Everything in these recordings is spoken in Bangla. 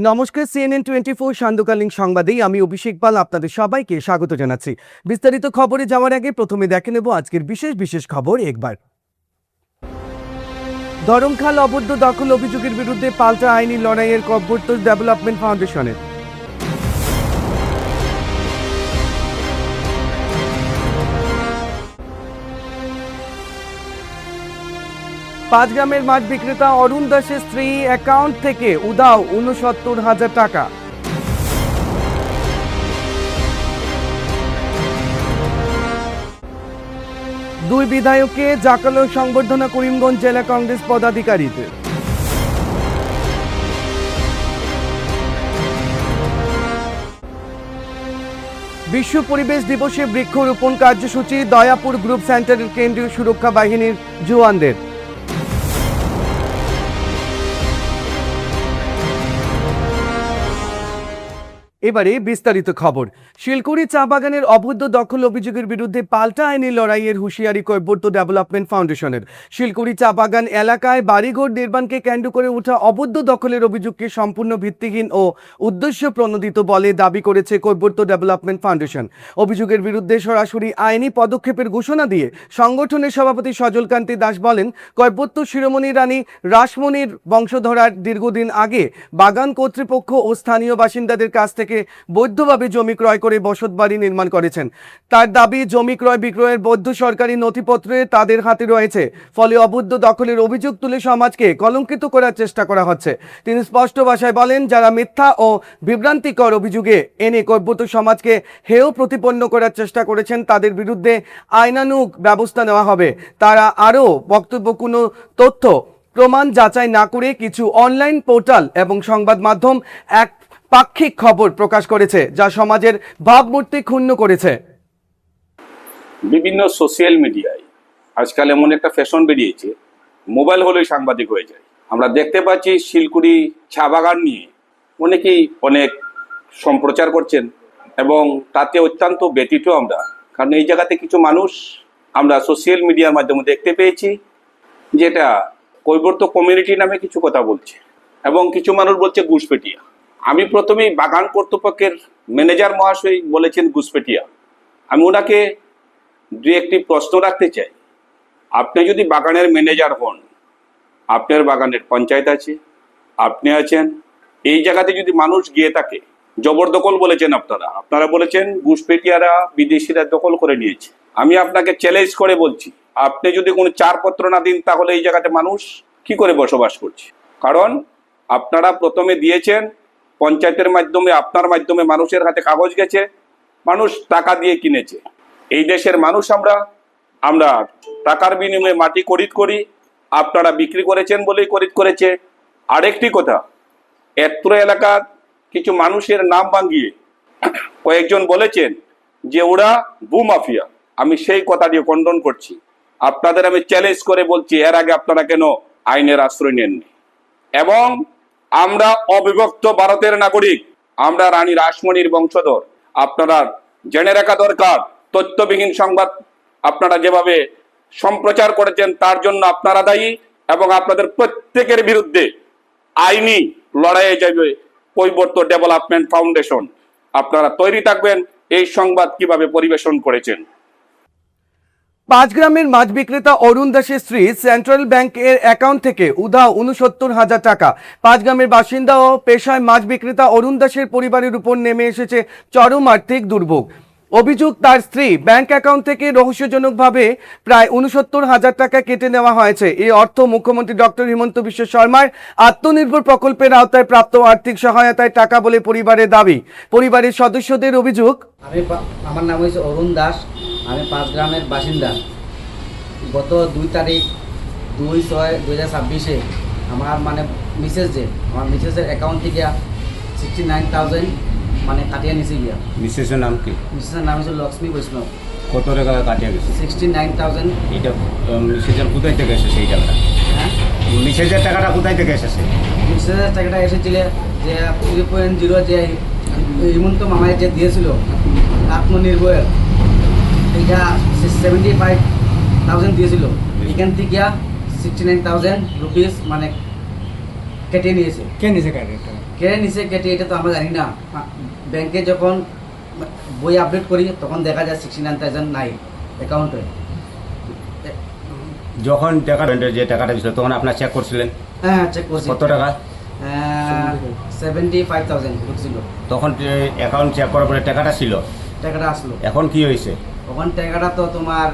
নমস্কার, CNN24 সান্ধ্যকালীন সংবাদেই আমি অভিষেক পাল আপনাদের সবাইকে স্বাগত জানাচ্ছি। বিস্তারিত খবরে যাওয়ার আগে প্রথমে দেখে নেব আজকের বিশেষ খবর একবার। ধরমখাল অবৈধ দখল অভিযোগের বিরুদ্ধে পাল্টা আইনি লড়াইয়ের কর্বত্য ডেভেলপমেন্ট ফাউন্ডেশনের। পাঁচগ্রামের মাছ বিক্রেতা অরুণ দাসের স্ত্রী অ্যাকাউন্ট থেকে উধাও ৬৯,০০০ টাকা। দুই বিধায়ককে জাকালো সংবর্ধনা করিমগঞ্জ জেলা কংগ্রেস পদাধিকারীদের। বিশ্ব পরিবেশ দিবসে বৃক্ষরোপণ কার্যসূচি দয়াপুর গ্রুপ সেন্টারের কেন্দ্রীয় সুরক্ষা বাহিনীর জওয়ানদের। এবারে বিস্তারিত খবর। শিলকুড়ি চা বাগানের অবৈধ দখল অভিযোগের বিরুদ্ধে পাল্টা আইনি লড়াইয়ের হুঁশিয়ারি কৈবর্ত ডেভেলপমেন্ট ফাউন্ডেশনের। শিলকুড়ি চা বাগান এলাকায় বাড়িঘর নির্মাণকে কেন্দ্র করে ওঠা অবৈধ দখলের অভিযোগকে সম্পূর্ণ ভিত্তিহীন ও উদ্দেশ্য প্রণোদিত বলে দাবি করেছে কৈবর্ত ডেভেলপমেন্ট ফাউন্ডেশন। অভিযোগের বিরুদ্ধে সরাসরি আইনি পদক্ষেপের ঘোষণা দিয়ে সংগঠনের সভাপতি সজলকান্তি দাস বলেন, কৈবর্ত শিরোমণি রানী রাসমণির বংশধরার দীর্ঘদিন আগে বাগান কর্তৃপক্ষ ও স্থানীয় বাসিন্দাদের কাছ থেকে বৈধভাবে জমি ক্রয় করে বসতবাড়ি নির্মাণ করেছেন। তার দাবি, জমি ক্রয় বিক্রয়ের বৈধ সরকারি নথিপত্রে তাদের হাতে রয়েছে, ফলে অবৈধ দখলের অভিযোগ তুলে সমাজকে কলঙ্কিত করার চেষ্টা করা হচ্ছে। তিনি স্পষ্ট ভাষায় বলেন, যারা মিথ্যা ও বিভ্রান্তিকর অভিযোগে এনে কৈবর্ত সমাজকে হেয় প্রতিপন্ন করার চেষ্টা করেছেন তাদের বিরুদ্ধে আইনানুগ ব্যবস্থা নেওয়া হবে। তারা আরও বক্তব্য কোনো তথ্য প্রমাণ যাচাই না করে কিছু অনলাইন পোর্টাল এবং সংবাদ মাধ্যম এক পাক্ষিক খবর প্রকাশ করেছে, যা সমাজের ভাবমূর্তি ক্ষুণ্ণ করেছে। বিভিন্ন সোশ্যাল মিডিয়ায় আজকাল এমন একটা ফ্যাশন বেরিয়েছে, মোবাইল হলেই সাংবাদিক হয়ে যায়। আমরা দেখতে পাচ্ছি শিলকুড়ি চা বাগান নিয়ে অনেকেই অনেক সম্প্রচার করছেন এবং তাতে অত্যন্ত ব্যতীত আমরা, কারণ এই জায়গাতে কিছু মানুষ আমরা সোশ্যাল মিডিয়ার মাধ্যমে দেখতে পেয়েছি যেটা কৈবর্ত কমিউনিটি নামে কিছু কথা বলছে এবং কিছু মানুষ বলছে ঘুষপেটিয়া। আমি প্রথমেই বাগান কর্তৃপক্ষের ম্যানেজার মহাশয় বলেছেন ঘুষপেটিয়া। আমি ওনাকে দু একটি প্রশ্ন রাখতে চাই। আপনি যদি বাগানের ম্যানেজার হন, আপনার বাগানের পঞ্চায়েত আছে, আপনি আছেন, এই জায়গাতে যদি মানুষ গিয়ে থাকে, জবরদখল বলেছেন আপনারা বলেছেন ঘুষপেটিয়ারা বিদেশিরা দখল করে নিয়েছে। আমি আপনাকে চ্যালেঞ্জ করে বলছি, আপনি যদি কোনো চারপত্র না দিন তাহলে এই জায়গাতে মানুষ কি করে বসবাস করছে? কারণ আপনারা প্রথমে দিয়েছেন পঞ্চায়েতের মাধ্যমে, আপনার মাধ্যমে মানুষের হাতে কাগজ গেছে, মানুষ টাকা দিয়ে কিনেছে। এই দেশের মানুষ আমরা টাকার বিনিময়ে মাটি খরিদ করি, আপনারা বিক্রি করেছেন বলেই খরিদ করেছে। আরেকটি কথা, এত্র এলাকার কিছু মানুষের নাম ভাঙিয়ে কয়েকজন বলেছেন যে ওরা ভূমাফিয়া। আমি সেই কথাটি খণ্ডন করছি। আপনাদের আমি চ্যালেঞ্জ করে বলছি, এর আগে আপনারা কেন আইনের আশ্রয় নেননি? এবং আমরা অবিভক্ত ভারতের নাগরিক, আমরা রানী রাসমণির বংশধর। আপনারা জেনে রাখা দরকার, তথ্যবিহীন সংবাদ আপনারা যেভাবে সম্প্রচার করেছেন তার জন্য আপনারা দায়ী এবং আপনাদের প্রত্যেকের বিরুদ্ধে আইনি লড়াইয়ে যাবে কৈবর্ত ডেভেলপমেন্ট ফাউন্ডেশন। আপনারা তৈরি থাকবেন এই সংবাদ কিভাবে পরিবেশন করেছেন। পাঁচগ্রামের মাছ বিক্রেতা অরুণ দাসের স্ত্রী সেন্ট্রাল ব্যাংকের অ্যাকাউন্ট থেকে উধাও ৬৯,০০০ টাকা। পাঁচগ্রামের বাসিন্দা ও পেশায় মাছ বিক্রেতা অরুণ দাসের পরিবারের উপর নেমে এসেছে চরম আর্থিক দুর্ভোগ। অভিযোগ, তার স্ত্রী ব্যাংক অ্যাকাউন্ট থেকে রহস্যজনকভাবে প্রায় ৬৯,০০০ টাকা কেটে নেওয়া হয়েছে। এই অর্থ মুখ্যমন্ত্রী ডক্টর হিমন্ত বিশ্ব শর্মার আত্মনির্ভর প্রকল্পের আওতায় প্রাপ্ত আর্থিক সহায়তায় টাকা বলে পরিবারের দাবি। পরিবারের সদস্যদের অভিযোগ, আমার নাম হয়েছে অরুণ দাস, আমি পাঁচগ্রামের বাসিন্দা। গত 2 তারিখ 2/6/2026 আমার মিসেসের অ্যাকাউন্ট থেকে 69,000 কাটিয়ে নিছে গিয়া। মিসেসের নাম কি? মিসেসের নাম হচ্ছে লক্ষ্মী বৈষ্ণব। কত টাকা কাটিয়ে গেছে? 69,000। এটা মিসেসের কোথায় থেকে এসেছে সেই টাকাটা? হ্যাঁ, মিসেসের টাকাটা কোথায় থেকে এসেছে? মিসেসের টাকাটা এসেছিল যে 3.0 যে হিমন্ত মামায় যে দিয়েছিল আত্মনির্ভর, এটা 75,000 দিয়েছিল। এখান থেকে 69,000 রুপিস কেটে নিয়েছে। কে নিছে কার্ডটা? কেটে নিছে কেটে এটা তো আমরা জানি না। ব্যাংকে যখন বই আপডেট করি তখন দেখা যায় 69,000 নাই অ্যাকাউন্টে। যখন টাকা যে টাকাটা দিছিল তখন আপনার চেক করছিলেন হ্যাঁ চেক করছি। কত টাকা? 75,000 ঢুকছিল। তখন অ্যাকাউন্ট চেক করার পরে টাকাটা ছিল, টাকাটা আসলো। এখন কি হয়েছে? তখন টাকাটা তো তোমার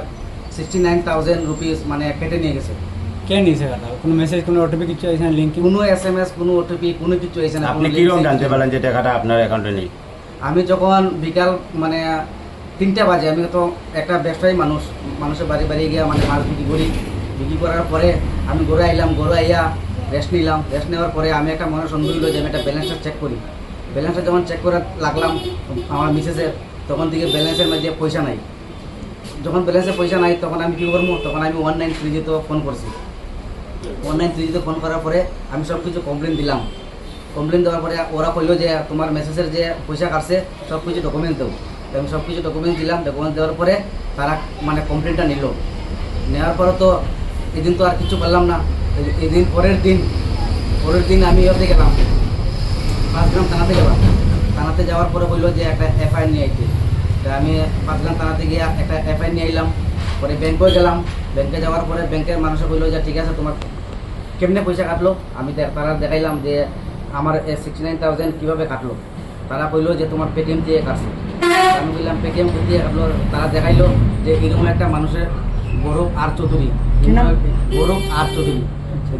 69,000 রুপিস মানে কেটে নিয়ে গেছে। কে নিছে কার্ডটা? কোনো মেসেজ, কোনো ওটিপি কিছু আইছে না? লিংক কোনো SMS, কোনো ওটিপি, কোনো কিছু আইছে না। আপনি কোনো কিরকম link জানতে আইছে না। পারলেন যে টাকাটা আপনার অ্যাকাউন্টে নেই? আমি যখন বিকাল মানে 3টা বাজে, আমি তো একটা ব্যবসায়ী মানুষের বাড়ি বাড়ি গিয়ে মানে মাছ বিক্রি করি। বিক্রি করার পরে আমি ঘরে আইলাম, ঘরে আইয়া রেস্ট নিলাম। রেস্ট নেওয়ার পরে আমি একটা মনে সন্দেহ হলো যে আমি একটা ব্যালেন্সটা চেক করি। ব্যালেন্সটা যখন চেক করে লাগলাম আমার মিসেসের, তখন থেকে ব্যালেন্সের মধ্যে পয়সা নাই। যখন ব্যালেন্সে পয়সা নাই তখন আমি কী করবো, তখন আমি 193 ফোন করছি। 193 ফোন করার পরে আমি সব কিছু কমপ্লেন দিলাম। কমপ্লেন দেওয়ার পরে ওরা কইলো যে তোমার মেসেজের যে পয়সা কাটছে সব কিছু ডকুমেন্ট দেবো। আমি সব কিছু ডকুমেন্ট দিলাম। ডকুমেন্ট দেওয়ার পরে তারা মানে কমপ্লেনটা নিল। নেওয়ার পরে তো এদিন তো আর কিছু করলাম না। এদিন পরের দিন আমি ওতে গেলাম, 5 গ্রাম থানাতে গেলাম। থানাতে যাওয়ার পরে বললো যে একটা FIR নিয়ে আইতে। তা আমি 5 গ্রাম থানাতে গিয়ে একটা FIR নিয়ে আইলাম। পরে ব্যাংকেও গেলাম। ব্যাংকে যাওয়ার পরে ব্যাংকের মানুষে বললো যে ঠিক আছে তোমার কেমনে পয়সা কাটলো। আমি তারা দেখাইলাম যে আমার 69,000 কীভাবে কাটলো। তারা কইলো যে তোমার পেটিএম দিয়ে কাটছে। আমি বললাম পেটিএম দিয়ে কাটলো। তারা দেখাইলো যে এরকম একটা মানুষের গৌরব আর চৌধুরী, গৌরব আর চৌধুরী,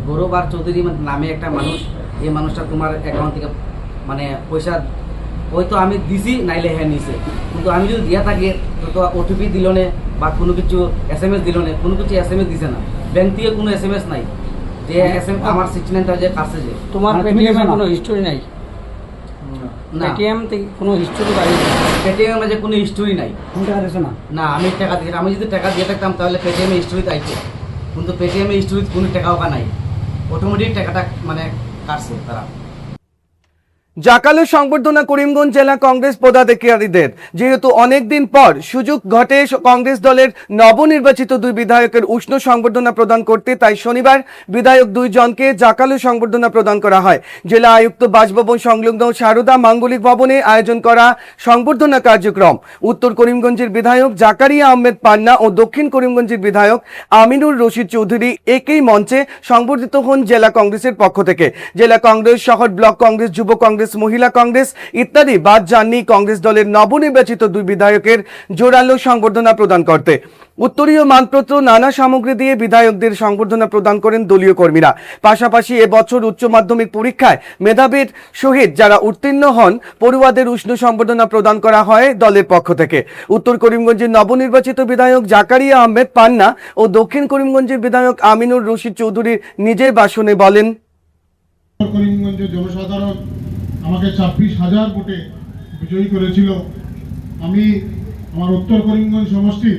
গৌরব আর চৌধুরী নামে একটা মানুষ। এই মানুষটা তোমার অ্যাকাউন্ট থেকে মানে পয়সা হয়তো আমি দিছি নাইলে হ্যাঁ নিছে। কিন্তু আমি যদি দিয়া থাকি তো ওটিপি দিল না বা কোনো কিছু SMS দিল না, কোনো কিছু SMS দিছে না। ব্যাংক থেকে কোনো SMS নাই যে আমার 69,000 কাছে যে তোমার পেটিএম এর কোনো হিস্টোরি নাই? না, পেটিএম থেকে কোনো হিস্টোরি বাইরে পেটিএম এর যে কোনো হিস্টোরি নাই। কোন টাকা দিছো না? না, আমি টাকা দিয়ে, আমি যদি টাকা দিয়ে থাকতাম তাহলে পেটিএম এর হিস্টোরিতে আইছে। কিন্তু পেটিএম এর হিস্টোরিতে কোনো টাকাও নাই, অটোমেটিক টাকাটা মানে কাটছে তারা। জাকালো সংবর্ধনা করিমগঞ্জ জেলা কংগ্রেস পদাধিকারীদের। যেহেতু অনেকদিন পর সুযোগ ঘটে কংগ্রেস দলের নবনির্বাচিত 2 বিধায়কের উষ্ণ সংবর্ধনা প্রদান করতে, তাই শনিবার বিধায়ক 2 জনকে জাকালো সংবর্ধনা প্রদান করা হয়। জেলা আয়ুক্ত বাসভবন সংলগ্ন সারদা মাঙ্গলিক ভবনে আয়োজন করা সংবর্ধনা কার্যক্রম উত্তর করিমগঞ্জের বিধায়ক জাকারিয়া আহমেদ পান্না ও দক্ষিণ করিমগঞ্জের বিধায়ক আমিনুর রশিদ চৌধুরী একই মঞ্চে সংবর্ধিত হন জেলা কংগ্রেসের পক্ষ থেকে। জেলা কংগ্রেস, শহর ব্লক কংগ্রেস, যুব কংগ্রেস, মহিলা কংগ্রেস ইত্যাদি বাদ যাননি কংগ্রেস দলের নবনির্বাচিত 2 বিধায়কের জোরালো সংবর্ধনা প্রদান করতে। উত্তরীয় মানপত্র, নানা সামগ্রী দিয়ে বিধায়কদের সংবর্ধনা প্রদান করেন দলীয় কর্মীরা। পাশাপাশি এবছর উচ্চ মাধ্যমিক পরীক্ষায় মেধাবীর সহিত যারা উত্তীর্ণ হন পড়ুয়াদের উষ্ণ সংবর্ধনা প্রদান করা হয় দলের পক্ষ থেকে। উত্তর করিমগঞ্জের নবনির্বাচিত বিধায়ক জাকারিয়া আহমেদ পান্না ও দক্ষিণ করিমগঞ্জের বিধায়ক আমিনুর রশিদ চৌধুরী নিজের ভাষণে বলেন, করিমগঞ্জের জনসাধারণ আমাকে 26,000 ভোটে বিজয়ী করেছিল। আমি আমার উত্তর করিমগঞ্জ সমষ্টির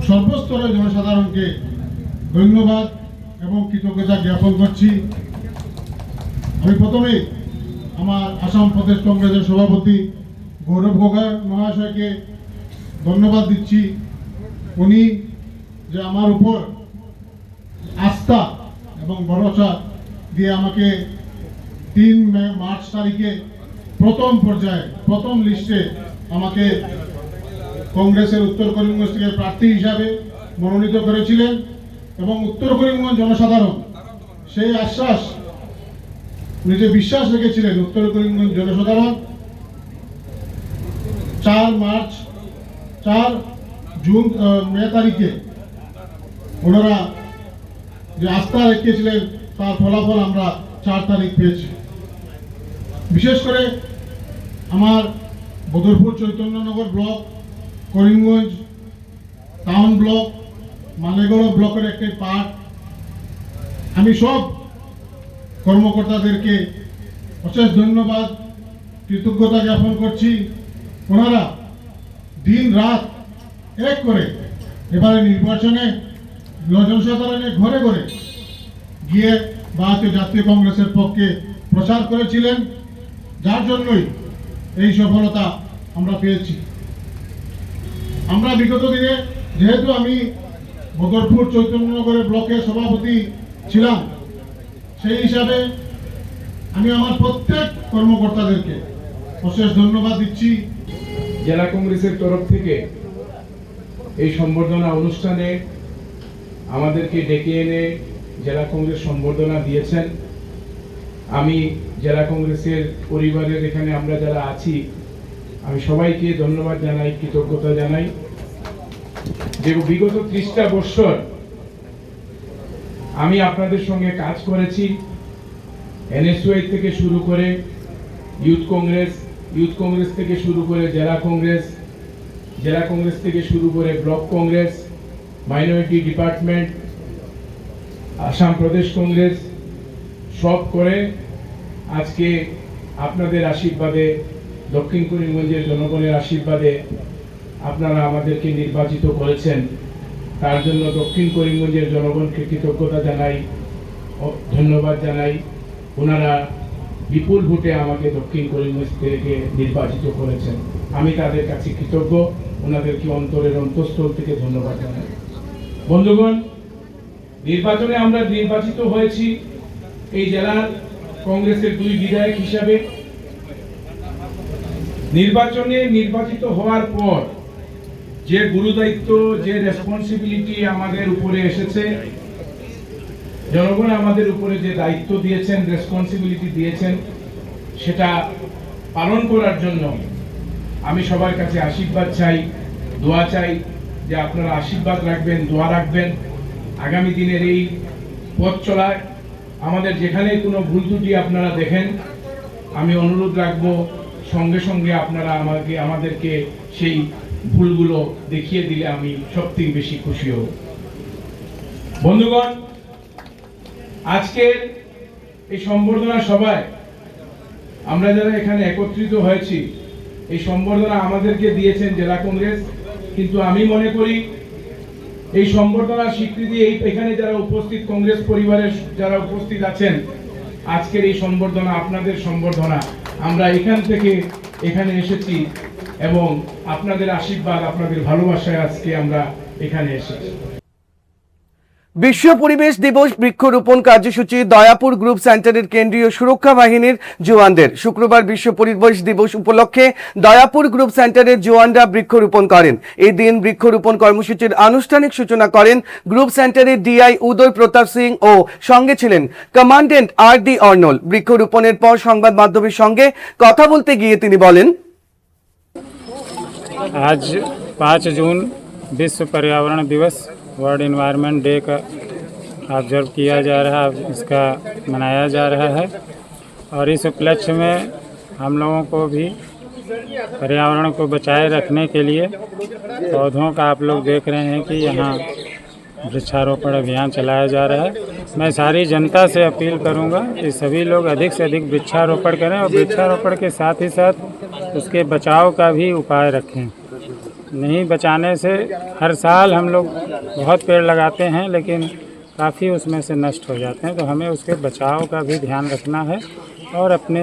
সর্বস্তরের জনসাধারণকে ধন্যবাদ এবং কৃতজ্ঞতা জ্ঞাপন করছি। আমি প্রথমে আমার আসাম প্রদেশ কংগ্রেসের সভাপতি গৌরব গগৈ মহাশয়কে ধন্যবাদ দিচ্ছি। উনি যে আমার উপর আস্থা এবং ভরসা দিয়ে আমাকে 3 মার্চ তারিখে প্রথম পর্যায়ে প্রথম লিস্টে আমাকে কংগ্রেসের উত্তর করিমগঞ্জ থেকে প্রার্থী হিসাবে মনোনীত করেছিলেন এবং উত্তর করিমগঞ্জ জনসাধারণ সেই আশ্বাস নিজে বিশ্বাস রেখেছিলেন। উত্তর করিমগঞ্জ জনসাধারণ 4 মে তারিখে ওনারা যে আস্থা রেখেছিলেন তার ফলাফল আমরা 4 তারিখ পেয়েছি। বিশেষ করে আমার Badarpur Chaitanyanagar block, Karimganj town block, Malegarh ব্লকের একটি পার্ট, আমি সব কর্মকর্তাদেরকে অশেষ ধন্যবাদ কৃতজ্ঞতা জ্ঞাপন করছি। ওনারা দিন রাত এক করে এবারে নির্বাচনে জনসাধারণের ঘরে ঘরে গিয়ে ভারতীয় জাতীয় কংগ্রেসের পক্ষে প্রচার করেছিলেন, যার জন্যই এই সফলতা আমরা পেয়েছি। আমরা বিগত দিনে যেহেতু আমি বদরপুর চৈতন্যনগরের ব্লকের সভাপতি ছিলাম, সেই হিসাবে আমি আমার প্রত্যেক কর্মকর্তাদেরকে অশেষ ধন্যবাদ দিচ্ছি। জেলা কংগ্রেসের তরফ থেকে এই সম্বর্ধনা অনুষ্ঠানে আমাদেরকে ডেকে এনে জেলা কংগ্রেস সম্বর্ধনা দিয়েছেন। আমি জেলা কংগ্রেসের পরিবারের এখানে আমরা যারা আছি, আমি সবাইকে ধন্যবাদ জানাই, কৃতজ্ঞতা জানাই যে বিগত 30টা বছর আমি আপনাদের সঙ্গে কাজ করেছি। এনএসওয়াই থেকে শুরু করে ইউথ কংগ্রেস থেকে শুরু করে জেলা কংগ্রেস থেকে শুরু করে block Congress, minority department, Assam প্রদেশ কংগ্রেস, সব করে আজকে আপনাদের আশীর্বাদে, দক্ষিণ করিমগঞ্জের জনগণের আশীর্বাদে আপনারা আমাদেরকে নির্বাচিত করেছেন। তার জন্য দক্ষিণ করিমগঞ্জের জনগণকে কৃতজ্ঞতা জানাই, ধন্যবাদ জানাই। ওনারা বিপুল ভোটে আমাকে দক্ষিণ করিমগঞ্জ থেকে নির্বাচিত করেছেন। আমি তাদের কাছে কৃতজ্ঞ, ওনাদেরকে অন্তরের অন্তঃস্থল থেকে ধন্যবাদ জানাই। বন্ধুগণ, নির্বাচনে আমরা নির্বাচিত হয়েছি এই জেলার কংগ্রেসের 2 বিধায়ক হিসাবে। নির্বাচনে নির্বাচিত হওয়ার পর যে গুরুদায়িত্ব, যে রেসপন্সিবিলিটি আমাদের উপরে এসেছে, জনগণ আমাদের উপরে যে দায়িত্ব দিয়েছেন, রেসপন্সিবিলিটি দিয়েছেন, সেটা পালন করার জন্য আমি সবার কাছে আশীর্বাদ চাই, দোয়া চাই যে আপনারা আশীর্বাদ রাখবেন, দোয়া রাখবেন। আগামী দিনের এই পথ চলায় আমাদের যেখানে কোনো ভুল ত্রুটি আপনারা দেখেন, আমি অনুরোধ রাখবো সঙ্গে সঙ্গে আপনারা আমাদেরকে সেই ভুলগুলো দেখিয়ে দিলে আমি সবথেকে বেশি খুশি হব। বন্ধুগণ, আজকের এই সম্বর্ধনা সভায় আমরা যারা এখানে একত্রিত হয়েছি, এই সম্বর্ধনা আমাদেরকে দিয়েছেন জেলা কংগ্রেস, কিন্তু আমি মনে করি এই সম্বর্ধনার স্বীকৃতি এখানে যারা উপস্থিত কংগ্রেস পরিবারের যারা উপস্থিত আছেন, আজকের এই সম্বর্ধনা আপনাদের সম্বর্ধনা। আমরা এখান থেকে এখানে এসেছি এবং আপনাদের আশীর্বাদ, আপনাদের ভালোবাসায় আজকে আমরা এখানে এসেছি। বিশ্ব পরিবেশ দিবস বৃক্ষরোপণ কার্যসূচি দয়াপুর গ্রুপ সেন্টারের কেন্দ্রীয় সুরক্ষা বাহিনীর জওয়ানদের। শুক্রবার বিশ্ব পরিবেশ দিবস উপলক্ষে দয়াপুর গ্রুপ সেন্টারের জওয়ানরা বৃক্ষরোপণ করেন। এই দিন বৃক্ষরোপণ কর্মসূচির আনুষ্ঠানিক সূচনা করেন গ্রুপ সেন্টারের ডিআই উদয় প্রতাপ সিং ও সঙ্গে ছিলেন কমান্ডেন্ট আর.ডি. অর্নল। বৃক্ষরোপণের পর সংবাদ মাধ্যমের সঙ্গে কথা বলতে গিয়ে তিনি বলেন, आज 5 जून विश्व पर्यावरण दिवस, वर्ल्ड इन्वायरमेंट डे का ऑब्जर्व किया जा रहा है, इसका मनाया जा रहा है। और इस उपलक्ष्य में हम लोगों को भी पर्यावरण को बचाए रखने के लिए पौधों का, आप लोग देख रहे हैं कि यहाँ वृक्षारोपण अभियान चलाया जा रहा है। मैं सारी जनता से अपील करूँगा कि सभी लोग अधिक से अधिक वृक्षारोपण करें और वृक्षारोपण के साथ ही साथ उसके बचाव का भी उपाय रखें। नहीं बचाने से हर साल हम लोग बहुत पेड़ लगाते हैं, लेकिन काफ़ी उसमें से नष्ट हो जाते हैं, तो हमें उसके बचाव का भी ध्यान रखना है। और अपने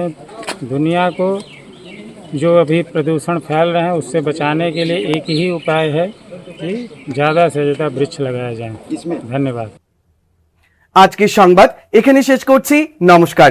दुनिया को जो अभी प्रदूषण फैल रहे हैं उससे बचाने के लिए एक ही उपाय है कि ज़्यादा से ज़्यादा वृक्ष लगाया जाए। धन्यवाद। আজকের সংবাদ এখানে শেষ করছি। নমস্কার।